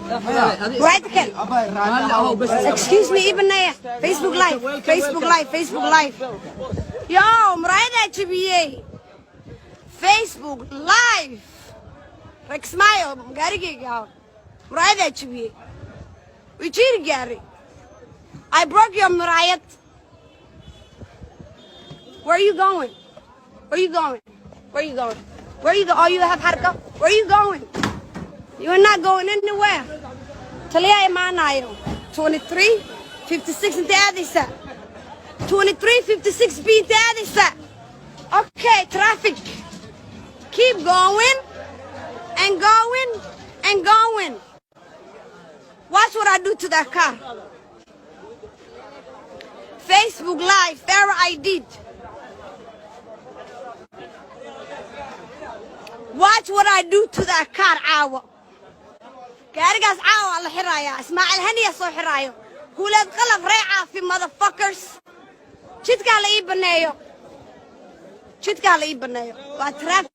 Right again. Excuse me, even there. Facebook Live. Facebook Live. Facebook Live. Yo, muraayada jabiyey. Facebook Live. Rex Mayo, gaarigeyga. Muraayada jabiyey. Wijiir gaari. I broke your muraayad. Where are you going? Where are you going? Where are you going? Where are you going? Oh, you have harka? Where are you going? You are not going anywhere. Taliya imaanayo. 23, 56 inta aadaysa. 23, 56 B inta aadaysa. Okay, traffic. Keep going and going and going. Watch what I do to that car. Facebook Live, error I did. Watch what I do to that car, caawa. Gaarigaas caawa la xiraaya. Ismaaciil Haniya soo xiraayo. Huulad qalab reeca fi motherfuckers. Jidka la ii baneeyo. Jidka la ii baneeyo. Waa traffic.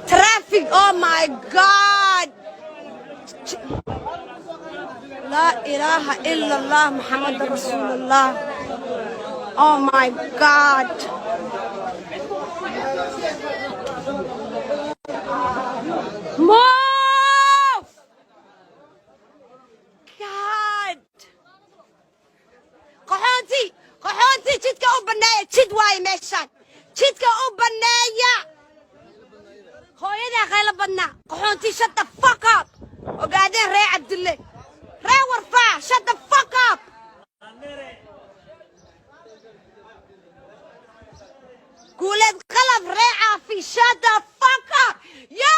Traffic, oh my God. La ilaha illallah Muhammad Rasulullah. Oh my God. Move! God. Qaxoonti jidka u baneeya. Jid waaye meeshaan. Jidka u baneeya. Hooyada qayla badna. Qaxoonti shut the fuck up. Ogaaden ree abdulle. Ree warfaa, shut the fuck up. Guuled qalab ree caafi, shut the fuck up. Yo!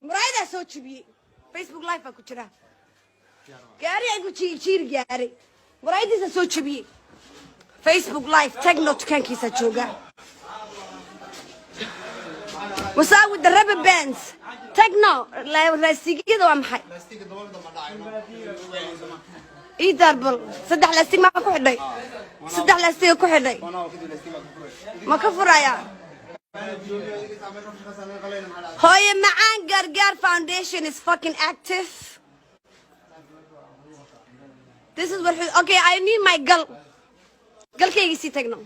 Muraayada soo jibiyey. Facebook Live baa ku jira. Gaari ay ku jiir gaari. Muraayadiisa soo jibiyey. Facebook Live, Techno dukaankiisa jooga. What's up with the rubber bands? Techno, laastigida waa maxay? Ii darbal, saddex laastig ma ku xidhay. Saddex laastig ku xidhay. Ma ka furaya? Hooyo macaan gargaar foundation is fucking active. This is what, okay, I need my gal. Galkayga sii Techno.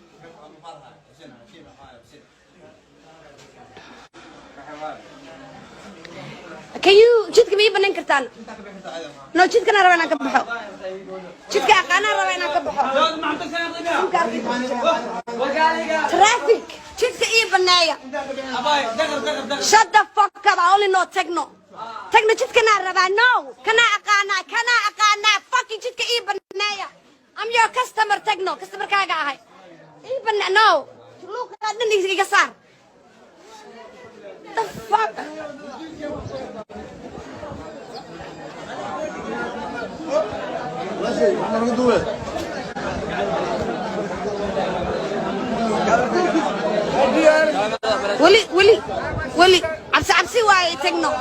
Can you jidka mii banan kartaan? No, jidka na rabaa inaan ka baxo. Jidka aqaana rabaa inaan ka baxo. Traffic. Jidka ii baneeya. Shut the fuck up. I only know Techno. Techno jidka na rabaa. No. Kana aqaana. Fucking jidka ii baneeya. I'm your customer, Techno. Customer kaaga ahay. Ii baneeya. No. Look at the iga saar. The fuck? Willy, عبسي واي Techno.